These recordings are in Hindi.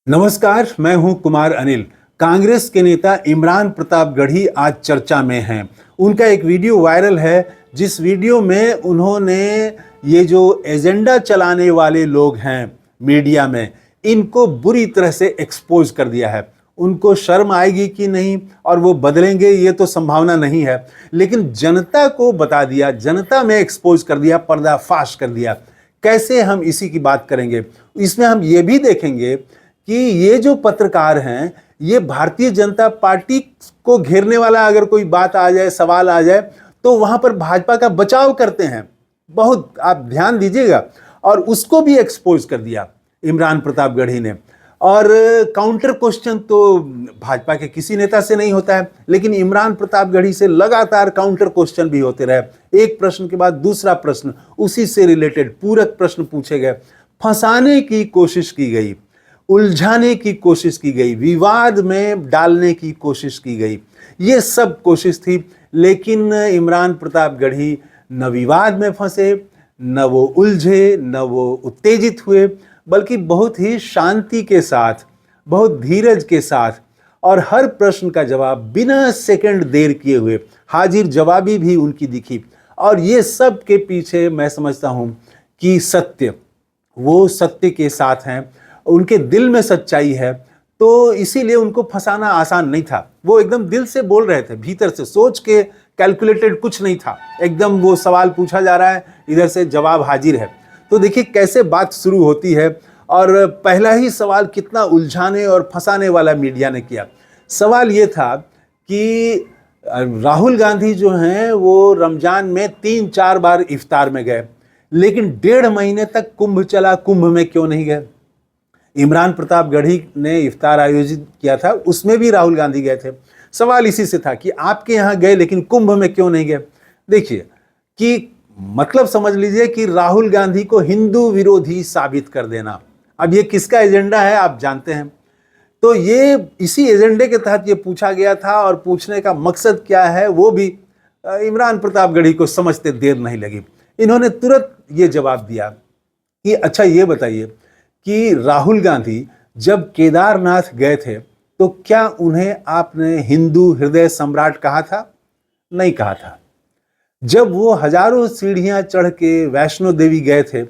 नमस्कार, मैं हूं कुमार अनिल। कांग्रेस के नेता इमरान प्रतापगढ़ी आज चर्चा में हैं। उनका एक वीडियो वायरल है, जिस वीडियो में उन्होंने ये जो एजेंडा चलाने वाले लोग हैं मीडिया में, इनको बुरी तरह से एक्सपोज कर दिया है। उनको शर्म आएगी कि नहीं और वो बदलेंगे, ये तो संभावना नहीं है, लेकिन जनता को बता दिया, जनता में एक्सपोज कर दिया, पर्दाफाश कर दिया। कैसे, हम इसी की बात करेंगे। इसमें हम ये भी देखेंगे कि ये जो पत्रकार हैं, ये भारतीय जनता पार्टी को घेरने वाला अगर कोई बात आ जाए, सवाल आ जाए, तो वहां पर भाजपा का बचाव करते हैं। बहुत आप ध्यान दीजिएगा। और उसको भी एक्सपोज कर दिया इमरान प्रतापगढ़ी ने। और काउंटर क्वेश्चन तो भाजपा के किसी नेता से नहीं होता है, लेकिन इमरान प्रतापगढ़ी से लगातार काउंटर क्वेश्चन भी होते रहे। एक प्रश्न के बाद दूसरा प्रश्न, उसी से रिलेटेड पूरक प्रश्न पूछे गए, फंसाने की कोशिश की गई, उलझाने की कोशिश की गई, विवाद में डालने की कोशिश की गई। ये सब कोशिश थी, लेकिन इमरान प्रतापगढ़ी न विवाद में फंसे, न वो उलझे, न वो उत्तेजित हुए, बल्कि बहुत ही शांति के साथ, बहुत धीरज के साथ और हर प्रश्न का जवाब बिना सेकंड देर किए हुए हाजिर जवाबी भी उनकी दिखी। और ये सब के पीछे मैं समझता हूँ कि सत्य, वो सत्य के साथ हैं, उनके दिल में सच्चाई है, तो इसीलिए उनको फंसाना आसान नहीं था। वो एकदम दिल से बोल रहे थे, भीतर से सोच के, कैलकुलेटेड कुछ नहीं था। एकदम वो सवाल पूछा जा रहा है, इधर से जवाब हाजिर है। तो देखिए कैसे बात शुरू होती है। और पहला ही सवाल कितना उलझाने और फंसाने वाला मीडिया ने किया। सवाल ये था कि राहुल गांधी जो हैं वो रमजान में 3-4 बार इफ्तार में गए, लेकिन 1.5 महीने तक कुंभ चला, कुंभ में क्यों नहीं गए। इमरान प्रतापगढ़ी ने इफ्तार आयोजित किया था, उसमें भी राहुल गांधी गए थे। सवाल इसी से था कि आपके यहाँ गए लेकिन कुंभ में क्यों नहीं गए। देखिए कि मतलब समझ लीजिए कि राहुल गांधी को हिंदू विरोधी साबित कर देना। अब ये किसका एजेंडा है आप जानते हैं। तो ये इसी एजेंडे के तहत ये पूछा गया था, और पूछने का मकसद क्या है वो भी इमरान प्रतापगढ़ी को समझते देर नहीं लगी। इन्होंने तुरंत ये जवाब दिया कि अच्छा ये बताइए कि राहुल गांधी जब केदारनाथ गए थे तो क्या उन्हें आपने हिंदू हृदय सम्राट कहा था? नहीं कहा था। जब वो हजारों सीढ़ियां चढ़ के वैष्णो देवी गए थे,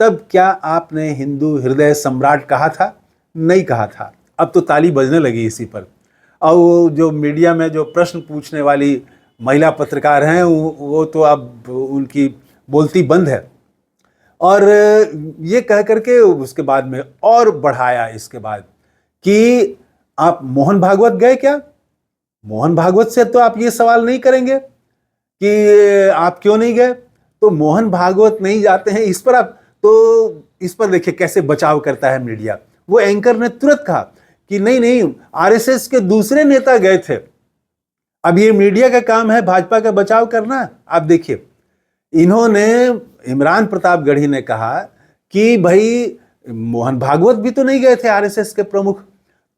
तब क्या आपने हिंदू हृदय सम्राट कहा था? नहीं कहा था। अब तो ताली बजने लगी इसी पर। और वो जो मीडिया में जो प्रश्न पूछने वाली महिला पत्रकार हैं, वो तो अब उनकी बोलती बंद है। और ये कह करके उसके बाद में और बढ़ाया इसके बाद कि आप मोहन भागवत गए क्या? मोहन भागवत से तो आप ये सवाल नहीं करेंगे कि आप क्यों नहीं गए। तो मोहन भागवत नहीं जाते हैं, इस पर आप, तो इस पर देखिए कैसे बचाव करता है मीडिया। वो एंकर ने तुरंत कहा कि नहीं नहीं, आरएसएस के दूसरे नेता गए थे। अब ये मीडिया का काम है भाजपा का बचाव करना। आप देखिए, इन्होंने, इमरान प्रतापगढ़ी ने कहा कि भाई मोहन भागवत भी तो नहीं गए थे आरएसएस के प्रमुख।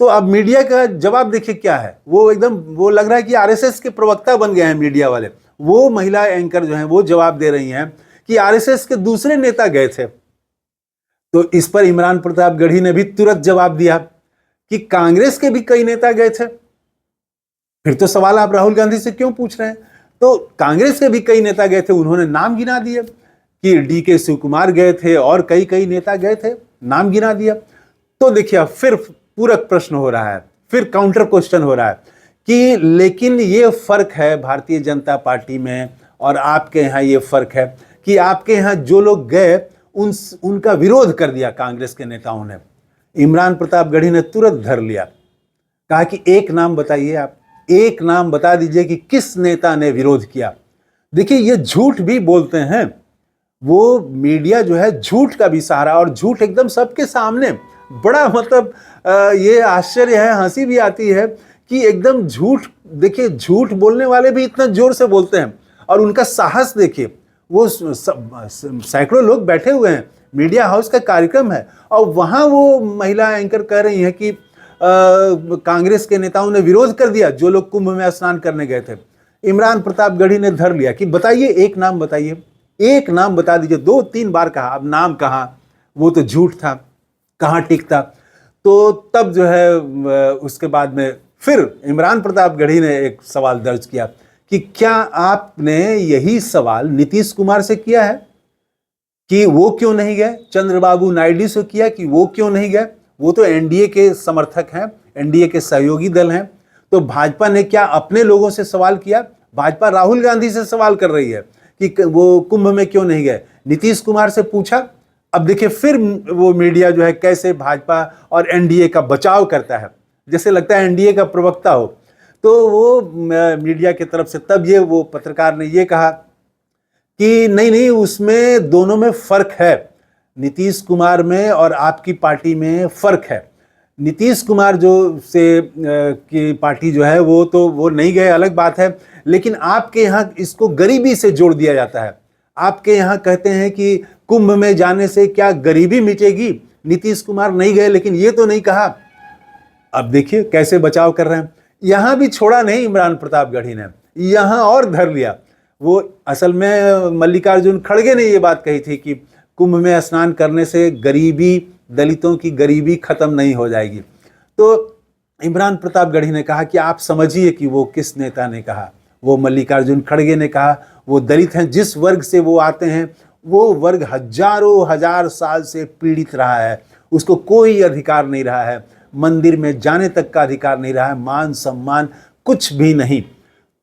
तो अब मीडिया का जवाब देखिए क्या है। वो एकदम, वो लग रहा है कि आरएसएस के प्रवक्ता बन गए हैं मीडिया वाले। वो महिला एंकर जो हैं वो जवाब दे रही हैं कि आरएसएस के दूसरे नेता गए थे। तो इस पर इमरान प्रतापगढ़ी ने भी तुरंत जवाब दिया कि कांग्रेस के भी कई नेता गए थे। फिर तो सवाल आप राहुल गांधी से क्यों पूछ रहे हैं। तो कांग्रेस के भी कई नेता गए थे, उन्होंने नाम गिना दिए कि डीके शिव कुमार गए थे और कई नेता गए थे, नाम गिना दिया। तो देखिए फिर पूरक प्रश्न हो रहा है, फिर काउंटर क्वेश्चन हो रहा है कि लेकिन ये फर्क है भारतीय जनता पार्टी में और आपके यहाँ ये फर्क है कि आपके यहाँ जो लोग गए उनका विरोध कर दिया कांग्रेस के नेताओं ने। इमरान प्रतापगढ़ी ने तुरंत धर लिया, कहा कि एक नाम बताइए, आप एक नाम बता दीजिए कि किस नेता ने विरोध किया। देखिए ये झूठ भी बोलते हैं, वो मीडिया जो है झूठ का भी सहारा, और झूठ एकदम सबके सामने। बड़ा मतलब ये आश्चर्य है, हंसी भी आती है कि एकदम झूठ, देखिए झूठ बोलने वाले भी इतना जोर से बोलते हैं, और उनका साहस देखिए। वो सैकड़ों लोग बैठे हुए हैं, मीडिया हाउस का कार्यक्रम है, और वहां वो महिला एंकर कह रही हैं कि कांग्रेस के नेताओं ने विरोध कर दिया जो लोग कुंभ में स्नान करने गए थे। इमरान प्रतापगढ़ी ने धर लिया कि बताइए, एक नाम बताइए, एक नाम बता दीजिए। 2-3 बार कहा, अब नाम कहाँ, वो तो झूठ था, कहाँ टिकता। तो तब जो है उसके बाद में फिर इमरान प्रतापगढ़ी ने एक सवाल दर्ज किया कि क्या आपने यही सवाल नीतीश कुमार से किया है कि वो क्यों नहीं गए, चंद्रबाबू नायडू से किया कि वो क्यों नहीं गए, वो तो एनडीए के समर्थक हैं, एनडीए के सहयोगी दल हैं। तो भाजपा ने क्या अपने लोगों से सवाल किया? भाजपा राहुल गांधी से सवाल कर रही है कि वो कुंभ में क्यों नहीं गए। नीतीश कुमार से पूछा। अब देखिए फिर वो मीडिया जो है कैसे भाजपा और एनडीए का बचाव करता है, जैसे लगता है एनडीए का प्रवक्ता हो। तो वो मीडिया की तरफ से तब ये वो पत्रकार ने ये कहा कि नहीं नहीं, उसमें दोनों में फर्क है, नीतीश कुमार में और आपकी पार्टी में फर्क है। नीतीश कुमार जो से की पार्टी जो है वो नहीं गए, अलग बात है, लेकिन आपके यहाँ इसको गरीबी से जोड़ दिया जाता है। आपके यहाँ कहते हैं कि कुंभ में जाने से क्या गरीबी मिटेगी, नीतीश कुमार नहीं गए, लेकिन ये तो नहीं कहा। अब देखिए कैसे बचाव कर रहे हैं। यहां भी छोड़ा नहीं इमरान प्रतापगढ़ी ने, यहां और धर लिया। वो असल में मल्लिकार्जुन खड़गे ने ये बात कही थी कि कुंभ में स्नान करने से गरीबी, दलितों की गरीबी खत्म नहीं हो जाएगी। तो इमरान प्रतापगढ़ी ने कहा कि आप समझिए कि वो किस नेता ने कहा। वो मल्लिकार्जुन खड़गे ने कहा वो दलित हैं, जिस वर्ग से वो आते हैं वो वर्ग हजारों हजार साल से पीड़ित रहा है, उसको कोई अधिकार नहीं रहा है, मंदिर में जाने तक का अधिकार नहीं रहा है, मान सम्मान कुछ भी नहीं।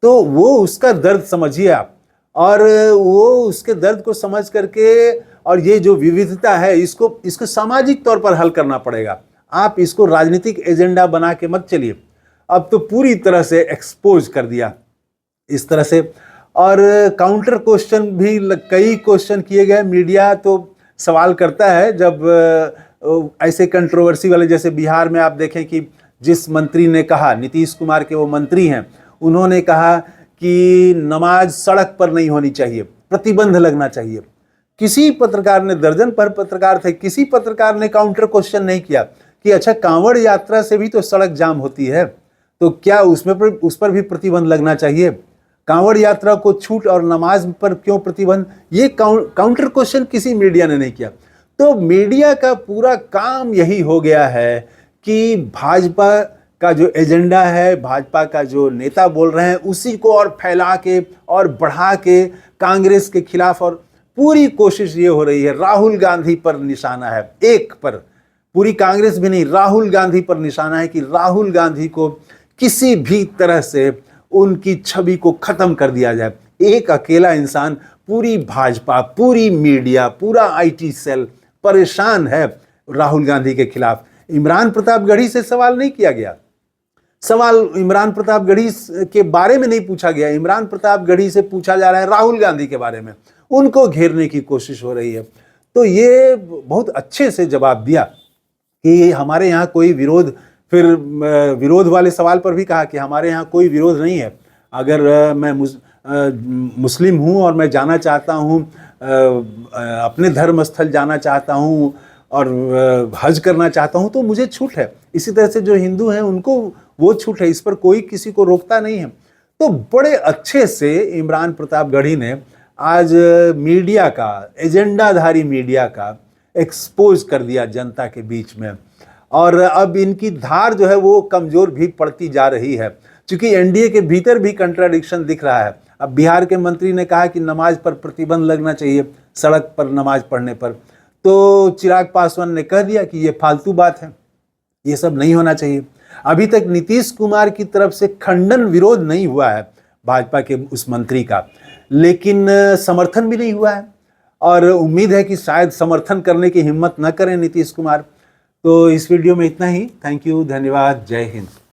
तो वो उसका दर्द समझिए आप, और वो उसके दर्द को समझ करके, और ये जो विविधता है इसको सामाजिक तौर पर हल करना पड़ेगा। आप इसको राजनीतिक एजेंडा बना के मत चलिए। अब तो पूरी तरह से एक्सपोज कर दिया इस तरह से। और काउंटर क्वेश्चन भी कई क्वेश्चन किए गए। मीडिया तो सवाल करता है जब ऐसे कंट्रोवर्सी वाले, जैसे बिहार में आप देखें कि जिस मंत्री ने कहा, नीतीश कुमार के वो मंत्री हैं, उन्होंने कहा कि नमाज सड़क पर नहीं होनी चाहिए, प्रतिबंध लगना चाहिए। किसी पत्रकार ने, दर्जन पर पत्रकार थे, किसी पत्रकार ने काउंटर क्वेश्चन नहीं किया कि अच्छा कांवड़ यात्रा से भी तो सड़क जाम होती है, तो क्या उस पर भी प्रतिबंध लगना चाहिए? कांवड़ यात्रा को छूट और नमाज पर क्यों प्रतिबंध? ये काउंटर क्वेश्चन किसी मीडिया ने नहीं किया। तो मीडिया का पूरा काम यही हो गया है कि भाजपा का जो एजेंडा है, भाजपा का जो नेता बोल रहे हैं, उसी को और फैला के और बढ़ा के कांग्रेस के खिलाफ, और पूरी कोशिश ये हो रही है राहुल गांधी पर निशाना है, एक पर, पूरी कांग्रेस भी नहीं, राहुल गांधी पर निशाना है कि राहुल गांधी को किसी भी तरह से उनकी छवि को खत्म कर दिया जाए। एक अकेला इंसान, पूरी भाजपा, पूरी मीडिया, पूरा आईटी सेल परेशान है राहुल गांधी के खिलाफ। इमरान प्रतापगढ़ी से सवाल नहीं किया गया, सवाल इमरान प्रतापगढ़ी के बारे में नहीं पूछा गया, इमरान प्रतापगढ़ी से पूछा जा रहा है राहुल गांधी के बारे में, उनको घेरने की कोशिश हो रही है। तो ये बहुत अच्छे से जवाब दिया कि हमारे यहाँ कोई विरोध, फिर विरोध वाले सवाल पर भी कहा कि हमारे यहाँ कोई विरोध नहीं है। अगर मैं मुस्लिम हूँ और मैं जाना चाहता हूँ, अपने धर्म स्थल जाना चाहता हूँ और हज करना चाहता हूँ तो मुझे छूट है। इसी तरह से जो हिंदू हैं उनको वो छूट है, इस पर कोई किसी को रोकता नहीं है। तो बड़े अच्छे से इमरान प्रतापगढ़ी ने आज मीडिया का, एजेंडाधारी मीडिया का एक्सपोज कर दिया जनता के बीच में। और अब इनकी धार जो है वो कमज़ोर भी पड़ती जा रही है, क्योंकि एनडीए के भीतर भी कंट्राडिक्शन दिख रहा है। अब बिहार के मंत्री ने कहा कि नमाज पर प्रतिबंध लगना चाहिए, सड़क पर नमाज पढ़ने पर, तो चिराग पासवान ने कह दिया कि ये फालतू बात है, ये सब नहीं होना चाहिए। अभी तक नीतीश कुमार की तरफ से खंडन, विरोध नहीं हुआ है भाजपा के उस मंत्री का, लेकिन समर्थन भी नहीं हुआ है, और उम्मीद है कि शायद समर्थन करने की हिम्मत न करें नीतीश कुमार। तो इस वीडियो में इतना ही। थैंक यू, धन्यवाद, जय हिंद।